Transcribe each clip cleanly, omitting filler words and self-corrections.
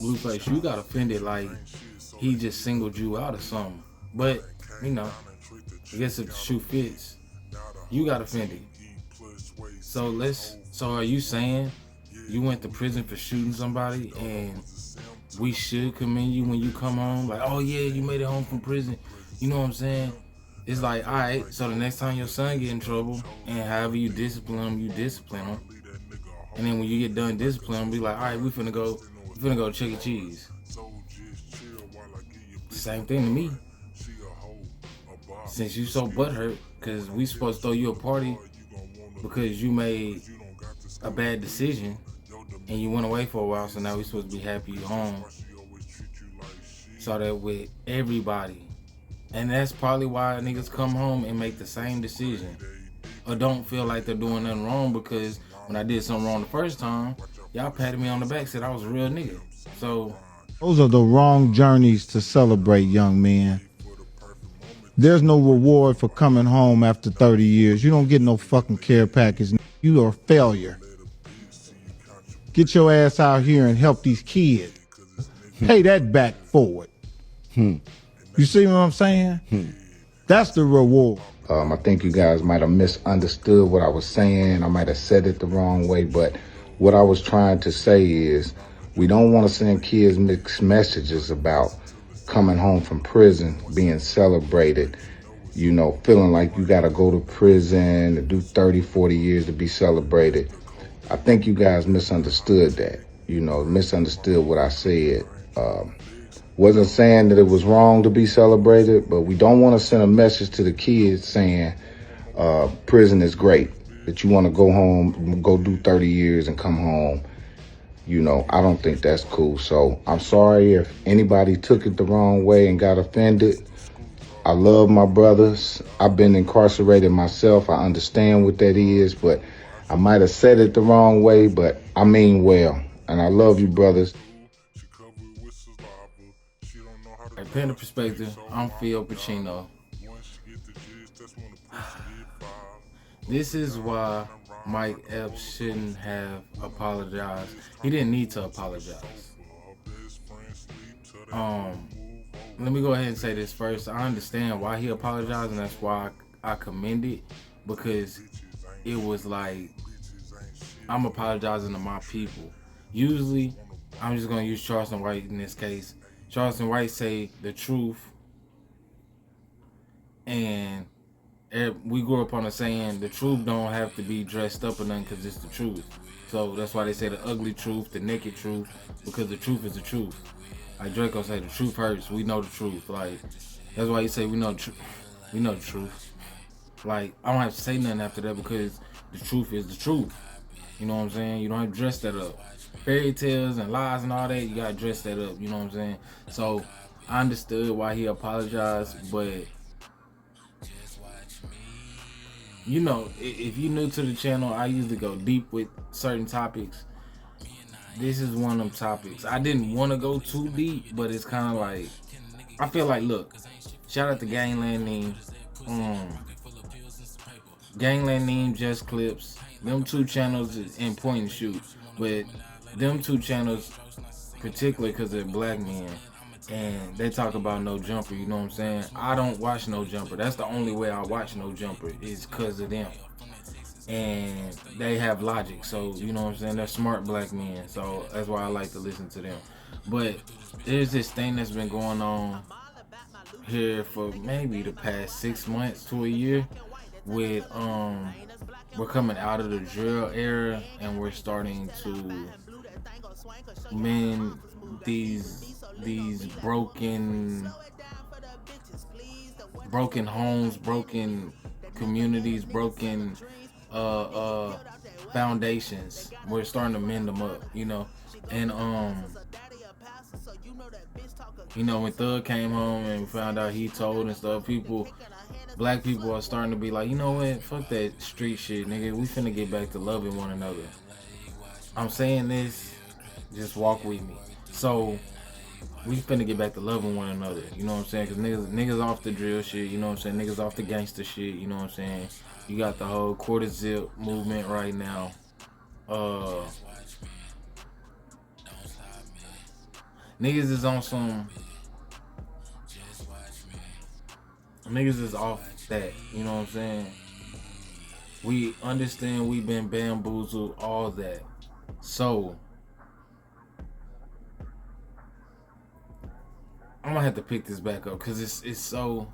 Blueface, you got offended like he just singled you out or something. But, you know, I guess if the shoe fits, you got offended. So are you saying you went to prison for shooting somebody and we should commend you when you come home? Like, oh yeah, you made it home from prison. You know what I'm saying? It's like, all right, so the next time your son get in trouble and however you discipline him, you discipline him. And then when you get done disciplining him, be like, all right, we finna go Chuck E. Cheese. Same thing to me. Since you so butthurt, because we supposed to throw you a party because you made a bad decision and you went away for a while, so now we supposed to be happy you home. So that with everybody. And that's probably why niggas come home and make the same decision. Or don't feel like they're doing nothing wrong because when I did something wrong the first time, y'all patted me on the back, said I was a real nigga. So Those are the wrong journeys to celebrate, young men. There's no reward for coming home after 30 years. You don't get no fucking care package. You are a failure. Get your ass out here and help these kids. Pay that back forward. You see what I'm saying? That's the reward. I think you guys might have misunderstood what I was saying. I might have said it the wrong way, but what I was trying to say is we don't want to send kids mixed messages about coming home from prison, being celebrated, you know, feeling like you got to go to prison and do 30, 40 years to be celebrated. I think you guys misunderstood that, you know, misunderstood what I said. Wasn't saying that it was wrong to be celebrated, but we don't want to send a message to the kids saying prison is great, that you want to go home, go do 30 years and come home. You know, I don't think that's cool. So I'm sorry if anybody took it the wrong way and got offended. I love my brothers. I've been incarcerated myself. I understand what that is, but I might have said it the wrong way, but I mean well. And I love you, brothers. pen perspective, I'm Phil Pacino. This is why Mike Epps shouldn't have apologized. He didn't need to apologize. Let me go ahead and say this first. I understand why he apologized, and that's why I commend it, because it was like, I'm apologizing to my people. Usually, I'm just gonna use Charleston White in this case. Charleston White say the truth, and we grew up on a saying, the truth don't have to be dressed up or nothing because it's the truth. So that's why they say the ugly truth, the naked truth, because the truth is the truth. Like Draco say, the truth hurts. We know the truth. Like, that's why he say we know we know the truth. Like, I don't have to say nothing after that because the truth is the truth. You know what I'm saying? You don't have to dress that up. Fairy tales and lies and all that, you gotta dress that up. You know what I'm saying? So I understood why he apologized, but you know, if you're new to the channel, I usually go deep with certain topics. This is one of them topics. I didn't want to go too deep, but it's kind of like, I feel like, look, shout out to Gangland Name, Gangland Name, Just Clips. Them two channels is in point and shoot, but them two channels, particularly because they're black men, and they talk about No Jumper. You know what I'm saying? I don't watch No Jumper. That's the only way I watch No Jumper is because of them. And they have logic, so you know what I'm saying, they're smart black men, so that's why I like to listen to them. But there's this thing that's been going on here for maybe the past 6 months to a year with we're coming out of the drill era and we're starting to mend these broken homes, broken communities, broken uh uh foundations. We're starting to mend them up, you know. And you know, when Thug came home and found out he told and stuff, black people are starting to be like, you know what, fuck that street shit, nigga. We finna get back to loving one another. I'm saying this, just walk with me. So we finna get back to loving one another, you know what I'm saying? Cause niggas off the drill shit, you know what I'm saying? Niggas off the gangster shit, you know what I'm saying? You got the whole quarter zip movement right now. Niggas is on some. Niggas is off that. You know what I'm saying? We understand we've been bamboozled, all that. So I'm gonna have to pick this back up because it's so.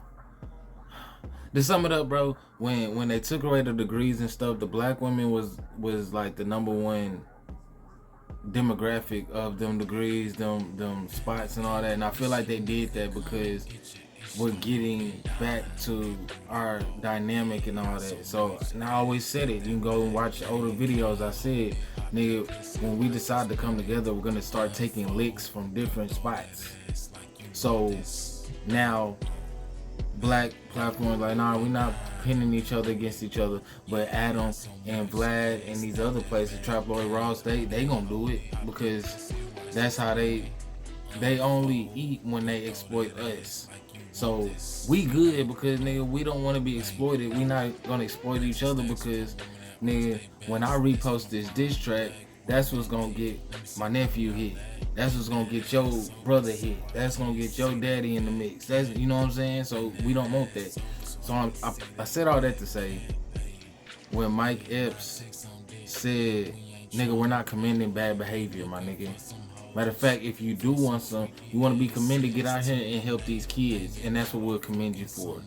To sum it up, bro, when they took away the degrees and stuff, the black women was like the number one demographic of them degrees, them spots and all that. And I feel like they did that because we're getting back to our dynamic and all that. So, and I always said it. You can go and watch older videos. I said, nigga, when we decide to come together, we're gonna start taking licks from different spots. So now black platforms like, nah, we're not pinning each other against each other, but Adam and Vlad and these other places, Trap Lord Ross, they gonna do it because that's how they only eat when they exploit us. So we good because, nigga, we don't want to be exploited. We not gonna exploit each other because, nigga, when I repost this diss track, that's what's gonna get my nephew hit. That's what's gonna get your brother hit. That's gonna get your daddy in the mix. That's, you know what I'm saying? So we don't want that. So I said all that to say, when Mike Epps said, nigga, we're not commending bad behavior, my nigga. Matter of fact, if you do want some, you want to be commended, get out here and help these kids. And that's what we'll commend you for.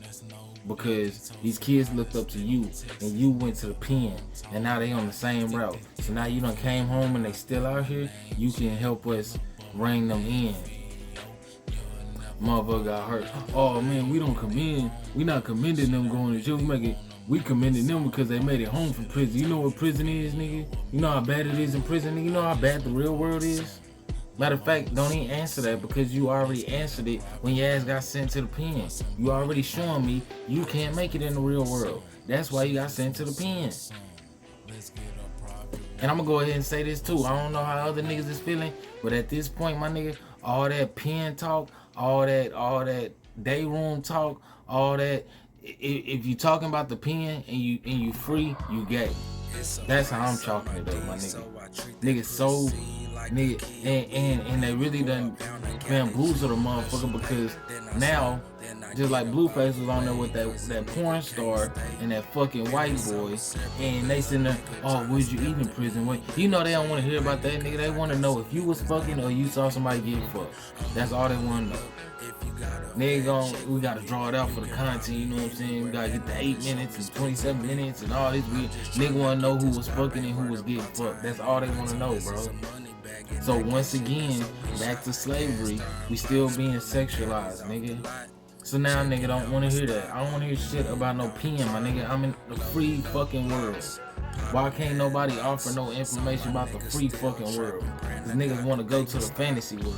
Because these kids looked up to you and you went to the pen and now they on the same route. So now you done came home and they still out here, you can help us rein them in. Motherfucker got hurt. Oh man, we not commending them going to jail. We commending them because they made it home from prison. You know what prison is, nigga? You know how bad it is in prison, nigga? You know how bad the real world is? Matter of fact, don't even answer that because you already answered it when your ass got sent to the pen. You already showing me you can't make it in the real world. That's why you got sent to the pen. And I'm gonna go ahead and say this too. I don't know how other niggas is feeling, but at this point, my nigga, all that pen talk, all that day room talk, all that. If you talking about the pen and you free, you gay. That's how I'm talking today, my nigga. Nigga so. Nigga, and they really done bamboozled the motherfucker because now, just like Blueface was on there with that porn star and that fucking white boy, and they sitting there, oh, would you eat in prison? Wait, you know they don't want to hear about that, nigga. They want to know if you was fucking or you saw somebody get fucked. That's all they want to know. Nigga, we gotta draw it out for the content, you know what I'm saying? We gotta get the 8 minutes and 27 minutes and all this weird. Nigga wanna know who was fucking and who was getting fucked. That's all they wanna know, bro. So once again, back to slavery, we still being sexualized, nigga. So now, nigga, don't wanna hear that. I don't wanna hear shit about no pen, my nigga. I'm in the free fucking world. Why can't nobody offer no information about the free fucking world? Cause niggas wanna go to the fantasy world.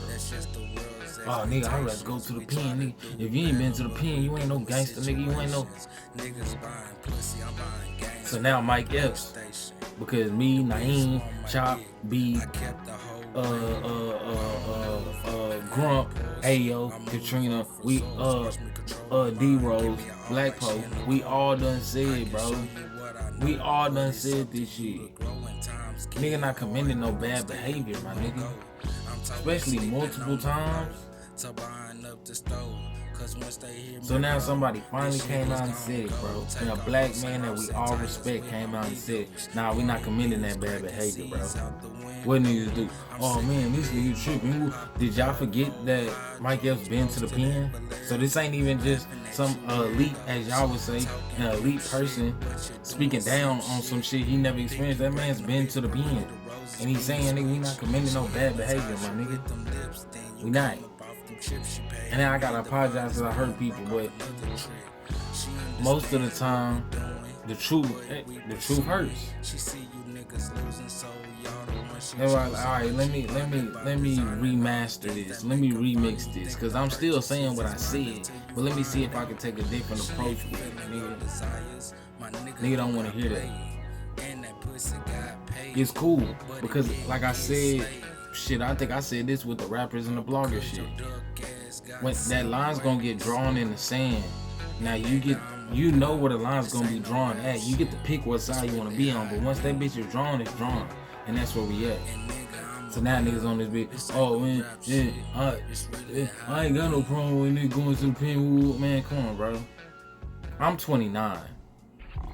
Oh, nigga, I'd rather go to the pen, nigga. If you ain't been to the pen, you ain't no gangster, nigga. You ain't no. So now Mike Epps, because me, Naeem, Chop, B, Grump, Ayo, Katrina, we D-Rose, Black Poe, we all done said, bro. We all done said this shit. Nigga not commending no bad behavior, my nigga. Especially multiple times. So now somebody finally came out and said it, bro. And a black man that we all respect came out and said, nah, we not commending that bad behavior, bro. What niggas do? Oh man, this nigga tripping. Did y'all forget that Mike Epps been to the pen? So this ain't even just some elite, as y'all would say, an elite person speaking down on some shit he never experienced. That man's been to the pen. And he's saying, nigga, we not commending no bad behavior, my nigga. We not. And then I gotta apologize because I hurt people, but most of the time, the truth hurts. They're like, all right, let me remaster this, let me remix this, cause I'm still saying what I said, but let me see if I can take a different approach with it, nigga. Nigga don't want to hear that. It's cool because, like I said, shit, I think I said this with the rappers and the bloggers shit. When that line's gonna get drawn in the sand, now you know where the line's gonna be drawn at. You get to pick what side you wanna be on, but once that bitch is drawn, it's drawn. And that's where we at. So now niggas on this bitch. Oh man, yeah, I ain't got no problem with niggas going to the pen. Man, come on, bro. I'm 29.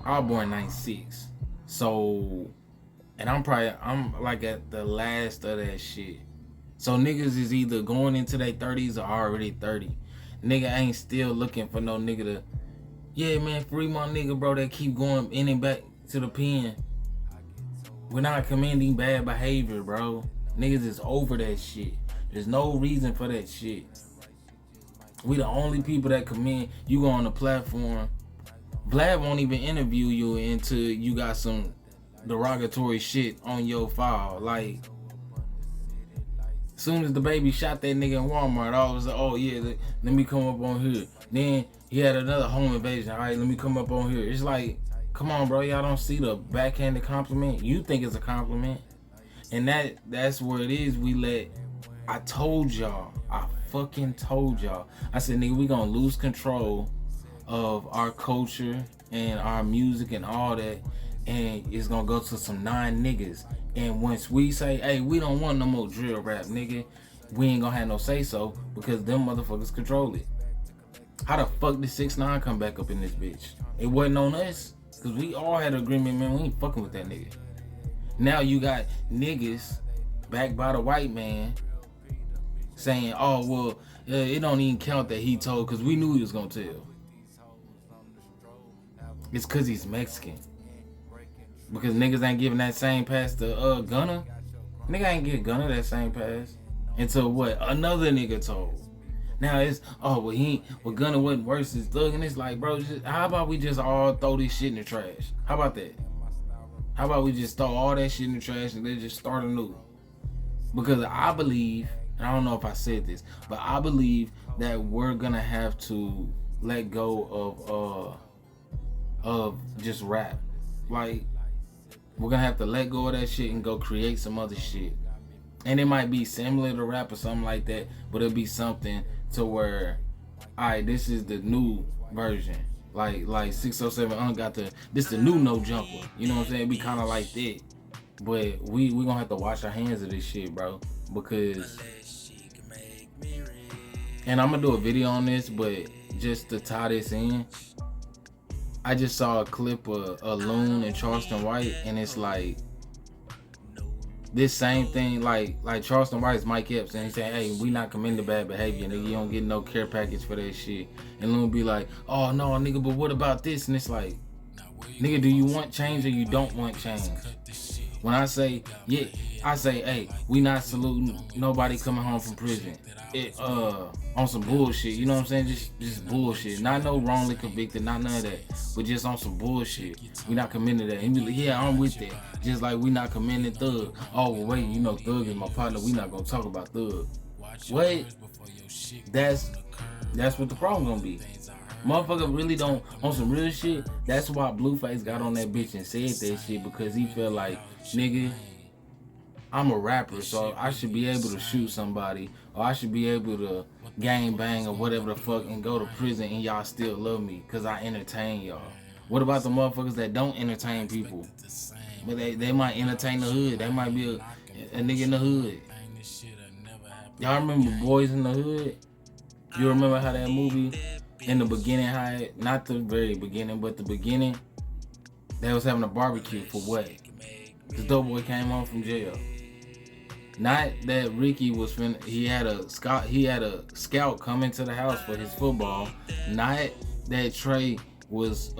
I was born 96. So, and I'm like at the last of that shit. So niggas is either going into their 30s or already 30. Nigga ain't still looking for no nigga to, yeah man, free my nigga, bro, that keep going in and back to the pen. We're not commending bad behavior, bro. Niggas is over that shit. There's no reason for that shit. We the only people that commend. You go on the platform, Vlad won't even interview you until you got some derogatory shit on your file. Like, as soon as the baby shot that nigga in Walmart, all was like, oh yeah, let me come up on here. Then he had another home invasion. All right, let me come up on here. It's like, come on, bro, y'all don't see the backhanded compliment. You think it's a compliment, and that's where it is. I told y'all. I fucking told y'all. I said, nigga, we gonna lose control of our culture and our music and all that, and it's gonna go to some niggas. And once we say, hey, we don't want no more drill rap, nigga, we ain't gonna have no say so because them motherfuckers control it. How the fuck did 6ix9ine come back up in this bitch? It wasn't on us, cause we all had an agreement, man. We ain't fucking with that nigga. Now you got niggas backed by the white man saying, oh well, it don't even count that he told, cause we knew he was gonna tell. It's cause he's Mexican. Because niggas ain't giving that same pass to Gunna. Nigga ain't give Gunna that same pass until what another nigga told. Now it's Gunna wasn't worse as Thug, and it's like, bro, how about we just all throw this shit in the trash? How about that? How about we just throw all that shit in the trash and then just start anew? Because I believe, and I don't know if I said this, but I believe that we're gonna have to let go of just rap. Like, we're gonna have to let go of that shit and go create some other shit. And it might be similar to rap or something like that, but it'll be something to where, alright, this is the new version. Like 607 got this the new No Jumper. You know what I'm saying? It be kinda like that. But we gonna have to wash our hands of this shit, bro. Because, and I'm gonna do a video on this, but just to tie this in, I just saw a clip of Loon and Charleston White, and it's like this same thing, like Charleston White is Mike Epps, and he saying, hey, we not commending bad behavior, nigga, you don't get no care package for that shit. And Loon be like, oh no, nigga, but what about this? And it's like, nigga, do you want change or you don't want change? When I say, yeah, I say, hey, we not saluting nobody coming home from prison. On some bullshit, you know what I'm saying? Just bullshit. Not no wrongly convicted, not none of that. But just on some bullshit. We not commending that. And be like, yeah, I'm with that. Just like we not commending Thug. Oh, well, wait, you know, Thug is my partner. We not gonna talk about Thug. Wait, that's what the problem gonna be. Motherfucker really don't, on some real shit. That's why Blueface got on that bitch and said that shit, because he felt like, nigga, I'm a rapper, so I should be able to shoot somebody, or I should be able to gang bang or whatever the fuck and go to prison and y'all still love me because I entertain y'all. What about the motherfuckers that don't entertain people? But they might entertain the hood. They might be a nigga in the hood. Y'all remember Boys in the Hood? You remember how that movie in the beginning, not the very beginning, but the beginning, they was having a barbecue for what? The dope boy came home from jail. Not that Ricky was he had a scout come into the house for his football. Not that Trey was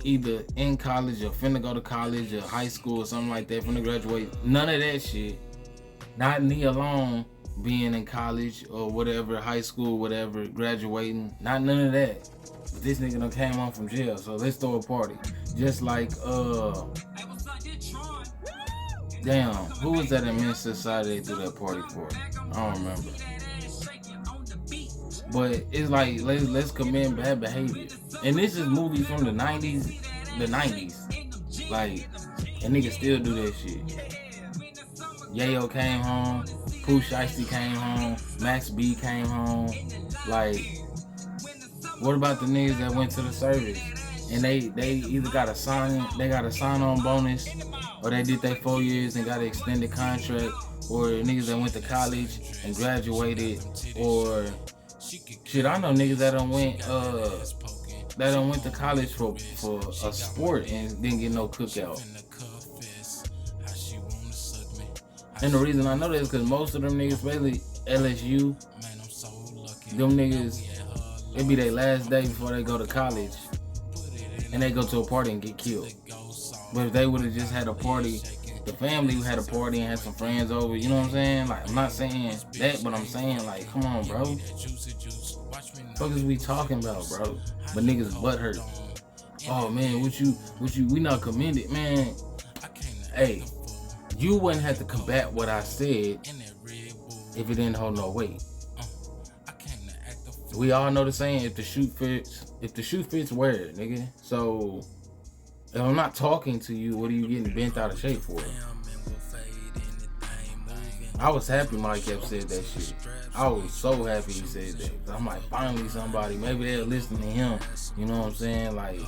either in college or finna go to college or high school or something like that, finna graduate. None of that shit. Not Nia Long being in college or whatever, high school, whatever, graduating. Not none of that. But this nigga done came home from jail, so let's throw a party. Just like damn, who was that in Men's Society they threw that party for? I don't remember. But it's like, let's commend bad behavior. And this is movies from the 90s. Like, and niggas still do that shit. Yayo came home, Pooh Shiesty came home, Max B came home. Like, what about the niggas that went to the service? And they either got a sign-on bonus, or they did their 4 years and got an extended contract, or niggas that went to college and graduated, or shit, I know niggas that went to college for a sport and didn't get no cookout. And the reason I know that is because most of them niggas, especially LSU, them niggas, it be their last day before they go to college, and they go to a party and get killed. But if they would have just had a party, the family had a party and had some friends over, you know what I'm saying? Like, I'm not saying that, but I'm saying, like, come on, bro. What is we talking about, bro? But niggas butt hurt. Oh man, we not commended, man. Hey, you wouldn't have to combat what I said if it didn't hold no weight. We all know the saying, if the shoe fits, wear it, nigga. So if I'm not talking to you, what are you getting bent out of shape for? I was happy Mike Epps said that shit. I was so happy he said that. I'm like, finally somebody, maybe they'll listen to him. You know what I'm saying? Like,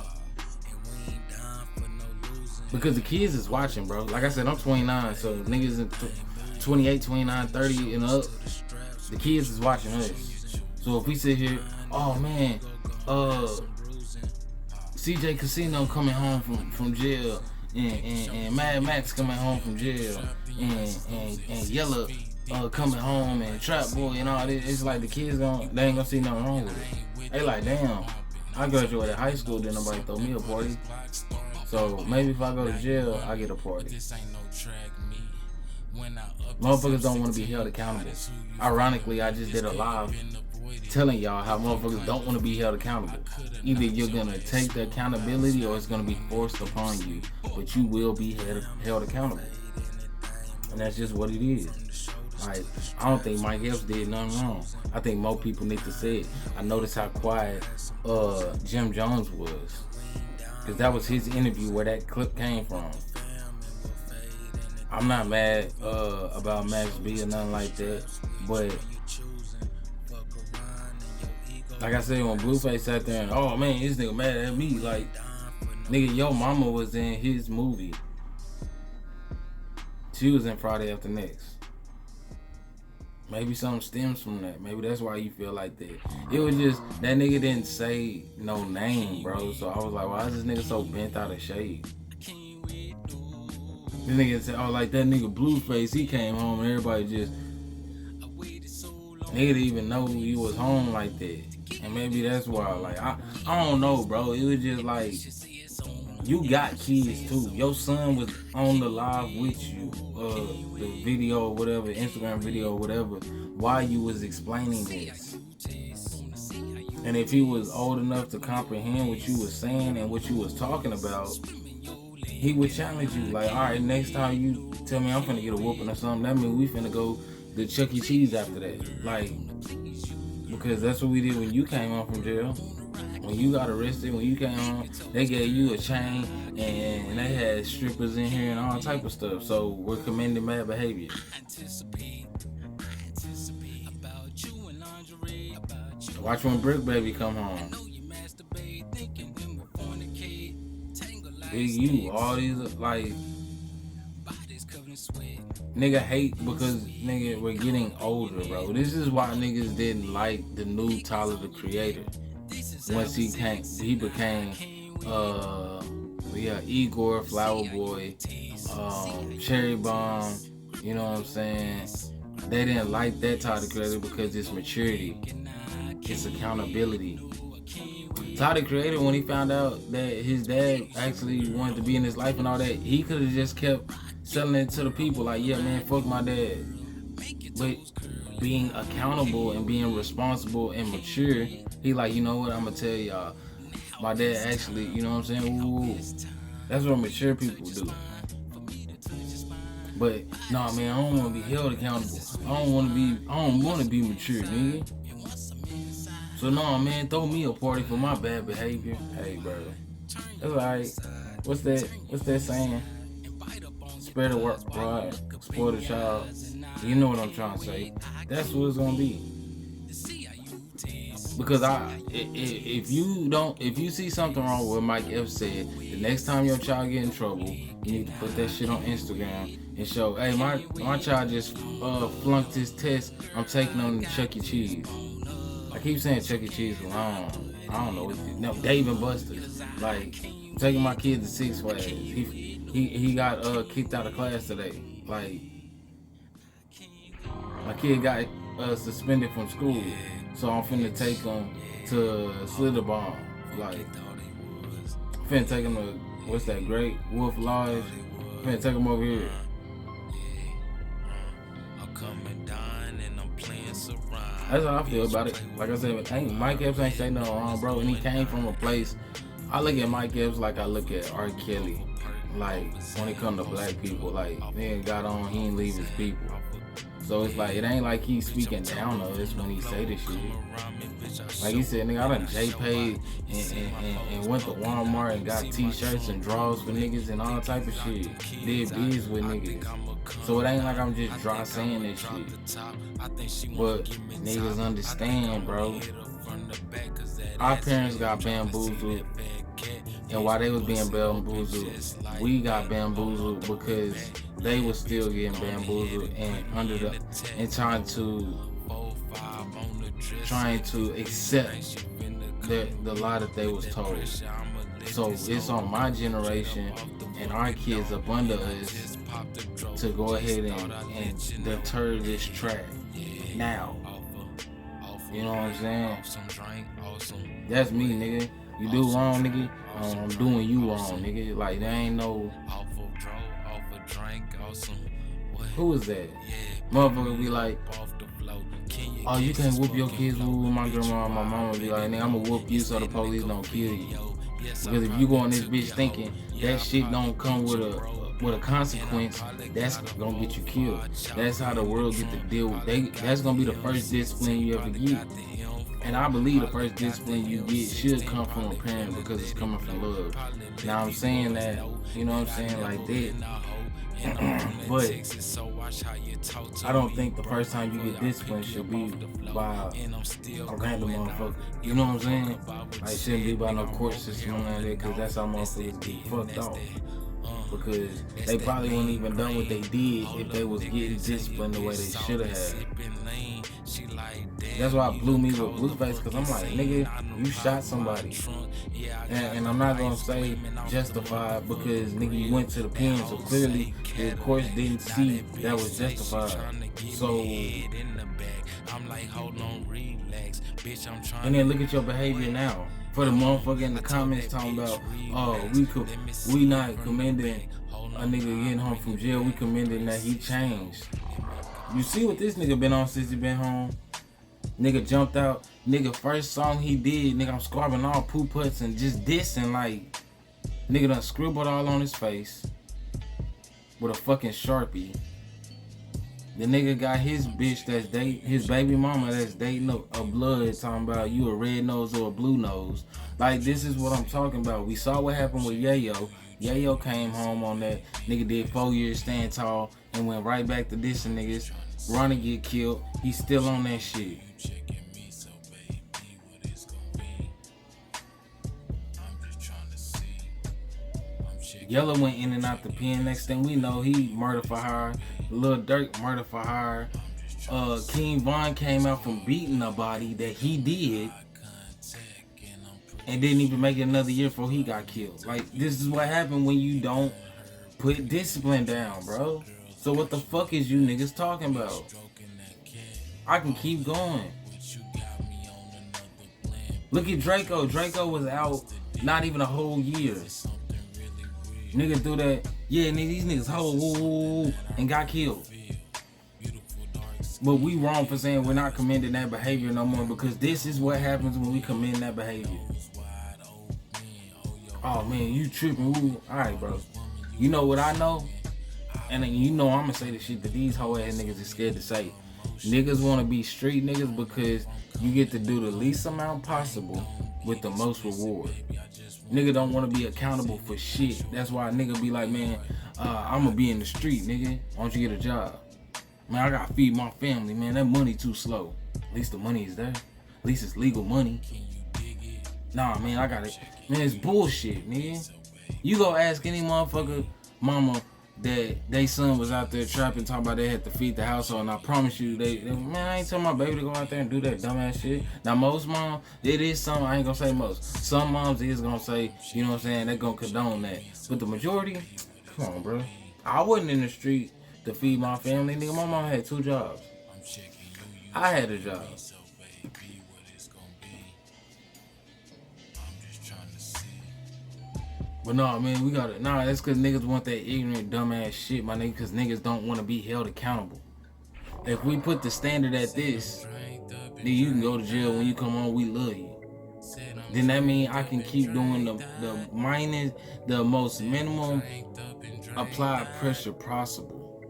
because the kids is watching, bro. Like I said, I'm 29, so niggas in 28, 29, 30 and up, the kids is watching us. So if we sit here, oh man, CJ Casino coming home from jail, and Mad Max coming home from jail, and Yella coming home, and Trap Boy and all this, it's like the kids they ain't gonna see nothing wrong with it. They like, damn, I graduated high school, didn't nobody throw me a party. So maybe if I go to jail, I get a party. Motherfuckers don't want to be held accountable. Ironically, I just did a live telling y'all how motherfuckers don't want to be held accountable. Either you're gonna take the accountability or it's gonna be forced upon you, but you will be held accountable. And that's just what it is. Like, I don't think Mike Epps did nothing wrong. I think more people need to say it. I noticed how quiet Jim Jones was, because that was his interview where that clip came from. I'm not mad about Max B or nothing like that, but like I said, when Blueface sat there and, oh man, this nigga mad at me, like, nigga, your mama was in his movie. She was in Friday After Next. Maybe something stems from that. Maybe that's why you feel like that. It was just, that nigga didn't say no name, bro. So I was like, why is this nigga so bent out of shape? This nigga said, oh, like that nigga Blueface, he came home and everybody just, nigga didn't even know you was home like that. And maybe that's why, like, I don't know, bro. It was just like, you got kids too. Your son was on the live with you, the video or whatever, Instagram video or whatever, while you was explaining this. And if he was old enough to comprehend what you was saying and what you was talking about, he would challenge you. Like, all right, next time you tell me I'm finna get a whooping or something, that means we finna go to Chuck E. Cheese after that. Like, because that's what we did when you came home from jail. When you got arrested, when you came home, they gave you a chain and they had strippers in here and all type of stuff. So we're commending bad behavior. Watch when Brick Baby come home. Big U, all these, like, nigga hate because nigga we're getting older, bro. This is why niggas didn't like the new Tyler the Creator. Once he became Igor, Flower Boy, Cherry Bomb, you know what I'm saying? They didn't like that Tyler the Creator because it's maturity, it's accountability. Tyler the Creator, when he found out that his dad actually wanted to be in his life and all that, he could have just kept selling it to the people like, yeah man, fuck my dad. But being accountable and being responsible and mature, he like, you know what, I'm gonna tell y'all, my dad actually, you know what I'm saying? Ooh. That's what mature people do. But nah man, I don't wanna be held accountable. I don't wanna be mature, nigga. So nah man, throw me a party for my bad behavior. Hey bro, that's alright. What's that saying? Spare the work, right? Spoil the child. You know what I'm trying to say. That's what it's gonna be. Because if you see something wrong with what Mike Epps said, the next time your child get in trouble, you need to put that shit on Instagram and show, hey, my child just flunked his test. I'm taking him to Chuck E. Cheese. I keep saying Chuck E. Cheese, but I don't know. No, Dave and Buster's. Like, I'm taking my kid to Six Flags. He got kicked out of class today. Like, my kid got suspended from school, so I'm finna take him to Slither Bomb. Like, I'm finna take him to, what's that, Great Wolf Lodge? I'm finna take him over here. That's how I feel about it. Like I said, Mike Epps ain't say nothing wrong, bro. And he came from a place. I look at Mike Epps like I look at R. Kelly. Like, when it comes to black people, like, nigga got on, he ain't leave his people. So it's like, it ain't like he's speaking down to us when he say this shit. Like he said, nigga, I done J-paid and went to Walmart and got t-shirts and drawers for niggas and all type of shit. Did biz with niggas. So it ain't like I'm just dry saying this shit. But niggas understand, bro. Our parents got bamboozled. And while they was being bamboozled, we got bamboozled because they was still getting bamboozled and trying to accept the lie that they was told. So it's on my generation and our kids up under us to go ahead and deter this track now. You know what I'm saying? That's me, nigga. You do wrong, nigga. I'm doing you wrong, nigga. Like, there ain't no. Who is that? Motherfucker be like, oh, you can't whoop your kids. Whoop my grandma and my mama be like, nigga, I'ma whoop you so the police don't kill you. Because if you go on this bitch thinking that shit don't come with a consequence, that's gonna get you killed. That's how the world get to deal with. That's gonna be the first discipline you ever get. And I believe the first discipline you get should come from a parent because it's coming from love. Now I'm saying that, you know what I'm saying, like that. But I don't think the first time you get disciplined should be by a random motherfucker. You know what I'm saying? Like, it shouldn't be by no court system or none of that, because that's how motherfuckers get fucked off. Because they probably wouldn't even done what they did if they was getting disciplined the way they should have. That's why it blew me with Blueface, because I'm like, nigga, you shot somebody. And I'm not going to say justified because, nigga, you went to the pen, so clearly the courts didn't see that was justified. So, and then look at your behavior now. For the motherfucker in the comments talking about, oh, we not commending a nigga getting home from jail, we commending that he changed. You see what this nigga been on since he been home? Nigga jumped out. Nigga, first song he did, nigga, I'm scarving all poo putts and just dissing, like, nigga done scribbled all on his face with a fucking Sharpie. The nigga got his bitch his baby mama that's dating a blood, talking about you a red nose or a blue nose. Like, this is what I'm talking about. We saw what happened with Yayo. Yayo came home on that. Nigga did 4 years stand tall and went right back to dissing niggas. Ronnie get killed. He's still on that shit. Yella went in and out the pen. Next thing we know, he murder for hire. Lil Durk murder for hire. King Von came out from beating a body that he did and didn't even make it another year before he got killed. Like, this is what happened when you don't put discipline down, bro. So what the fuck is you niggas talking about? I can keep going. Look at Draco. Draco was out not even a whole year. Nigga do that. Yeah, nigga, these niggas whole and got killed. But we wrong for saying we're not commending that behavior no more, because this is what happens when we commend that behavior. Oh man, you tripping. Ooh. Alright, bro. You know what I know? And you know I'm gonna say the shit that these hoe ass niggas is scared to say. Niggas wanna be street niggas because you get to do the least amount possible with the most reward. Nigga don't wanna be accountable for shit. That's why a nigga be like, man, I'ma be in the street, nigga. Why don't you get a job? Man, I gotta feed my family, man. That money too slow. At least the money is there. At least it's legal money. Nah, man, I got it. Man, it's bullshit, nigga. You go ask any motherfucker mama that they son was out there trapping, talking about they had to feed the household, and I promise you, man, I ain't telling my baby to go out there and do that dumbass shit. Now, most moms, it is some, I ain't gonna say most. Some moms is gonna say, you know what I'm saying, they gonna condone that. But the majority, come on, bro. I wasn't in the street to feed my family, nigga. My mom had 2 jobs. I had a job. But no, man, we gotta, that's cause niggas want that ignorant, dumbass shit, my nigga, cause niggas don't wanna be held accountable. If we put the standard at this, then you can go to jail when you come home, we love you. Then that means I can keep doing the most minimum applied pressure possible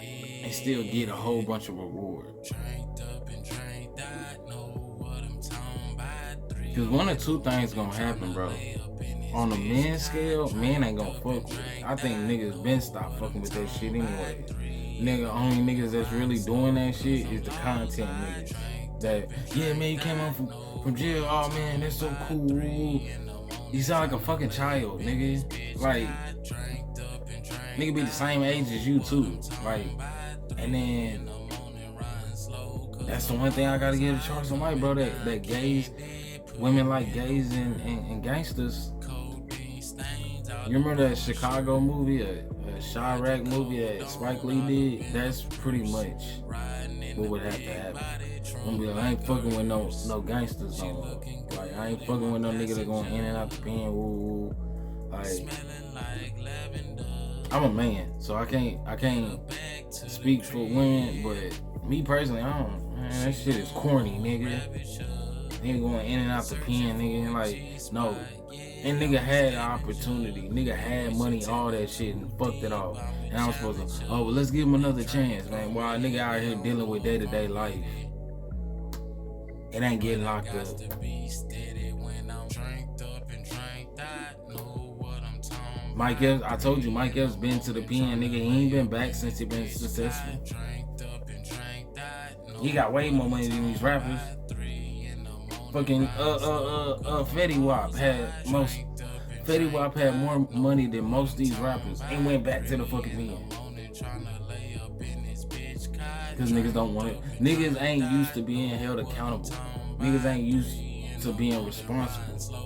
and still get a whole bunch of reward. Cause one or two things gonna happen, bro. On the men scale, men ain't gonna fuck with it. I think niggas been stopped fucking with that shit anyway. Only niggas that's really doing that shit is the content niggas. That, yeah, man, you came home from jail. Oh, man, that's so cool. You sound like a fucking child, nigga. Like, nigga be the same age as you, too. Like, and then, that's the one thing I gotta give a charge to Mike, bro. That gays, women like gays and gangsters. You remember that Chicago movie, a Chirac movie that Spike Lee did? That's pretty much what would have to happen. I'm be like, I ain't fucking with no gangsters no more. Like, I ain't fucking with no nigga that going in and out the pen, woo. Like, I'm a man, so I can't speak for women, but me personally, man, that shit is corny, nigga. Nigga going in and out the pen, nigga, like, no. And nigga had opportunity, nigga had money, all that shit, and fucked it off. And I was supposed to, well, let's give him another chance, man. While a nigga out here dealing with day-to-day life, it ain't getting locked up. Mike Epps, I told you, Mike Epps been to the pen, nigga. He ain't been back since he been successful. He got way more money than these rappers. Fucking Fetty Wap had more money than most of these rappers and went back to the fucking pen. Cause niggas don't want it. Niggas ain't used to being held accountable. Niggas ain't used to being responsible.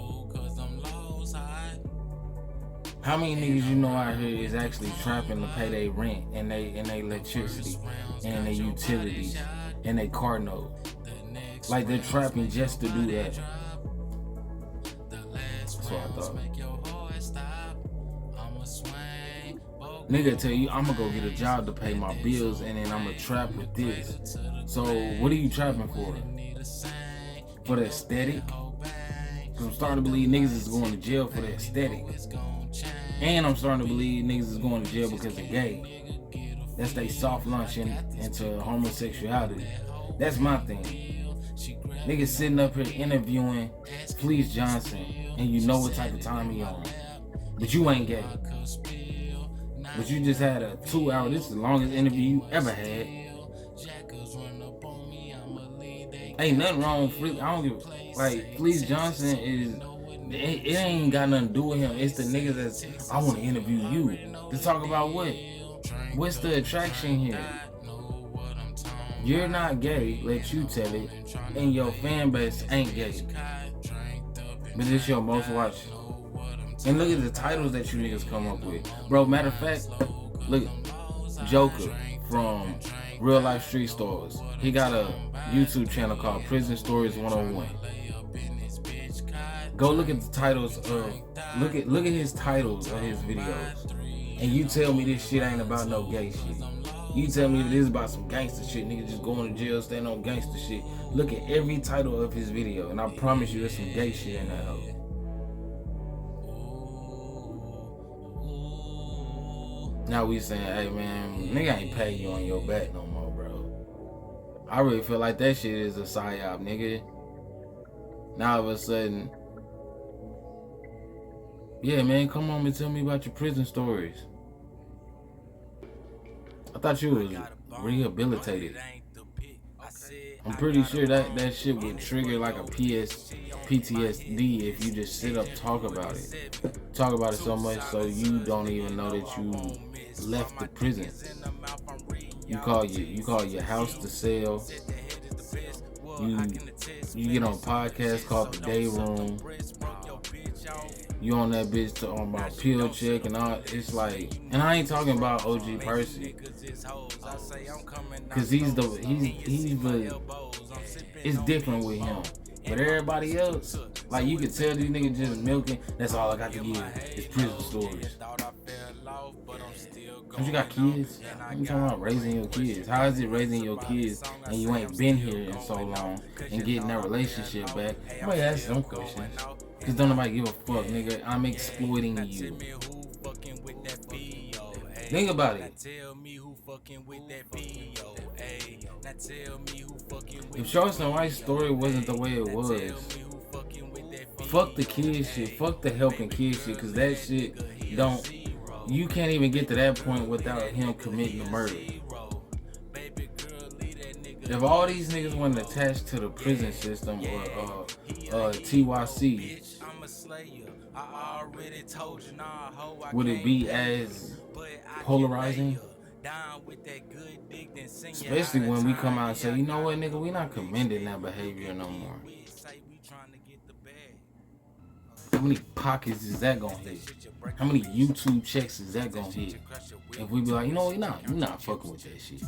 How many niggas you know out here is actually trapping to pay their rent and they electricity and their utilities and their car note? Like they're trapping just to do that. That's what I thought. Nigga tell you, I'm gonna go get a job to pay my bills and then I'm gonna trap with this. So what are you trapping for? For the aesthetic? Cause I'm starting to believe niggas is going to jail for the aesthetic. And I'm starting to believe niggas is going to jail because they're gay. That's they soft launch into homosexuality. That's my thing. Niggas sitting up here interviewing Fleece Johnson and you know what type of time he on. But you ain't gay. But you just had a 2-hour, this is the longest interview you ever had. Ain't nothing wrong with Fleece. I don't give like Fleece Johnson is it ain't got nothing to do with him. It's the niggas that's I wanna interview you. To talk about what? What's the attraction here? You're not gay, let you tell it, and your fan base ain't gay. But it's your most watched. And look at the titles that you niggas come up with. Bro, matter of fact, look at Joker from Real Life Street Stars. He got a YouTube channel called Prison Stories 101. Go look at the titles of, look at his titles of his videos. And you tell me this shit ain't about no gay shit. You tell me this is about some gangster shit, nigga just going to jail, staying on gangster shit. Look at every title of his video, and I promise you there's some gay shit in that hoe. Now we saying, hey man, nigga ain't paying you on your back no more, bro. I really feel like that shit is a psyop, nigga. Now all of a sudden, yeah man, come on and tell me about your prison stories. I thought you was rehabilitated. I'm pretty sure that shit would trigger like a PTSD if you just sit up talk about it so much so you don't even know that you left the prison. You call your house to sell. You you get on podcasts called the Day Room. You on that bitch to on my pill check and all. It's like, and I ain't talking about OG Percy, cause he's the it's different with him. But everybody else, like you can tell these niggas just milking. That's all I got to give is prison stories. Cause you got kids. I'm talking about raising your kids. How is it raising your kids and you ain't been here in so long and getting that relationship back? I might ask some questions. Cause don't nobody give a fuck, nigga. I'm exploiting you. Think about it. If Shorts and White's story wasn't the way it was, fuck the kid shit. Fuck the helping kid shit. Cause that shit don't. You can't even get to that point without him committing the murder. If all these niggas weren't attached to the prison system or TYC, would it be as polarizing? Especially when we come out and say, you know what, nigga, we not commending that behavior no more. How many pockets is that gonna hit? How many YouTube checks is that gonna hit? If we be like, you know, we not fucking with that shit.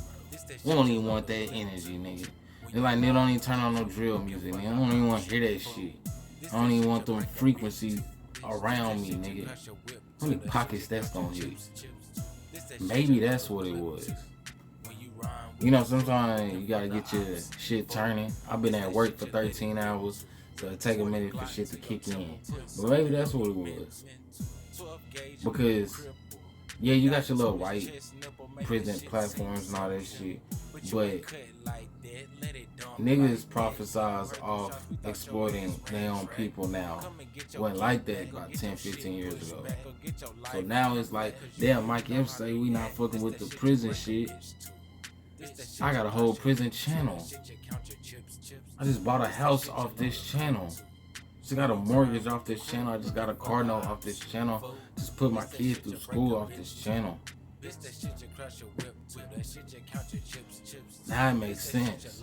We don't even want that energy, nigga. It's like, nigga, don't even turn on no drill music, nigga. I don't even want to hear that shit. I don't even want them frequencies around me, nigga. How many pockets that's gonna hit? Maybe that's what it was. You know, sometimes you gotta get your shit turning. I've been at work for 13 hours, so it take a minute for shit to kick in. But maybe that's what it was. Because, yeah, you got your little white prison platforms and all that shit, but niggas prophesize off exploiting their own people now. It wasn't like that about 10, 15 years ago. So now it's like, damn, Mike Epps say we not fucking with the prison shit. I got a whole prison channel. I just bought a house off this channel. Just got a mortgage off this channel. I just got a car note off this channel. Just put my kids through school off this channel. Now it makes sense.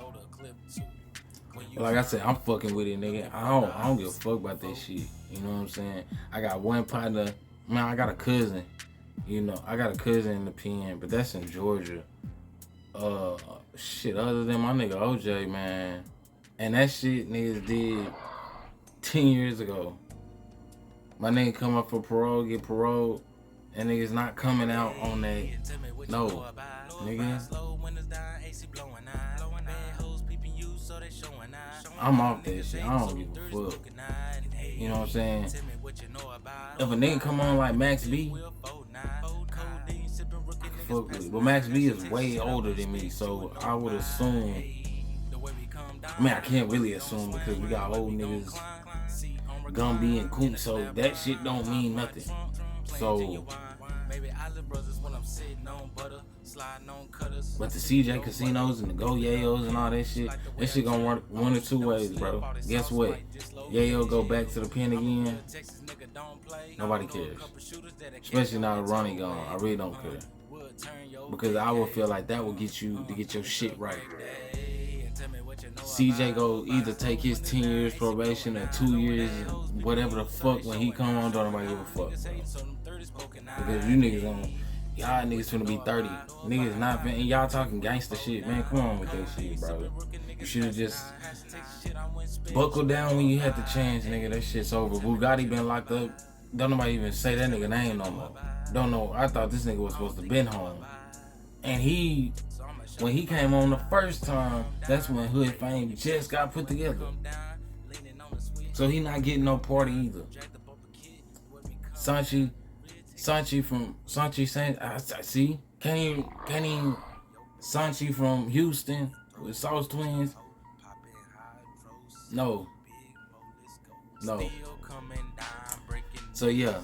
But like I said, I'm fucking with it, nigga. I don't give a fuck about that shit. You know what I'm saying? I got one partner. Man, I got a cousin. You know, I got a cousin in the pen, but that's in Georgia. Shit, other than my nigga OJ, man. And that shit niggas did 10 years ago. My nigga come up for parole, get parole, and niggas not coming out on that. No, nigga. I'm off that shit. I don't give a fuck. You know what I'm saying? If a nigga come on like Max B, fuck with it. But Max B is way older than me, so I would assume. I mean, I can't really assume because we got old niggas, Gumby and Coop, so that shit don't mean nothing. So, but the CJ casinos and the Go Yayos and all that shit gonna work one or two ways, bro. Guess what? Yayo go back to the pen again. Nobody cares. Especially now that Ronnie gone. I really don't care. Because I will feel like that will get you to get your shit right. CJ go either take his 10 years probation or 2 years, whatever the fuck, when he come on, don't nobody give a fuck, bro. Because you niggas y'all niggas finna be 30. Niggas not and y'all talking gangster shit, man. Come on with that shit, bro. You should've just buckled down when you had the chance, nigga. That shit's over. Bugatti been locked up. Don't nobody even say that nigga name no more. Don't know. I thought this nigga was supposed to been home. And when he came on the first time, that's when Hood Fame just got put together. So he not getting no party either. Sanchi see, can't even Sanchi from Houston with Sauce Twins. No. So yeah,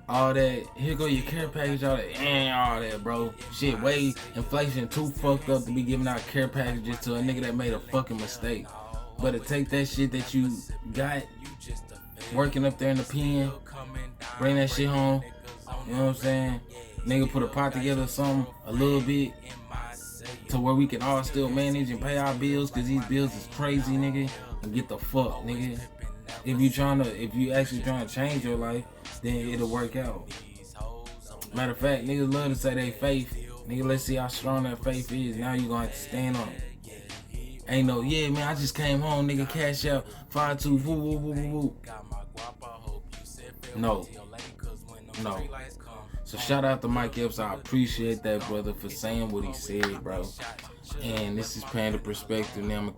all that, here go your care package, all that, and all that, bro. Shit, way inflation too fucked up to be giving out care packages to a nigga that made a fucking mistake. But to take that shit that you got working up there in the pen, bring that shit home, you know what I'm saying? Nigga put a pot together or something, a little bit, to where we can all still manage and pay our bills, cause these bills is crazy, nigga. And get the fuck, nigga. If you actually trying to change your life, then it'll work out. Matter of fact, niggas love to say they faith. Nigga, let's see how strong that faith is. Now you gonna have to stand on it. Ain't no, yeah, man, I just came home, nigga, cash out, 5-2, woo, woo, woo, woo, woo. No. So shout out to Mike Epps. I appreciate that brother for saying what he said, bro. And this is Panda Perspective. Now I'm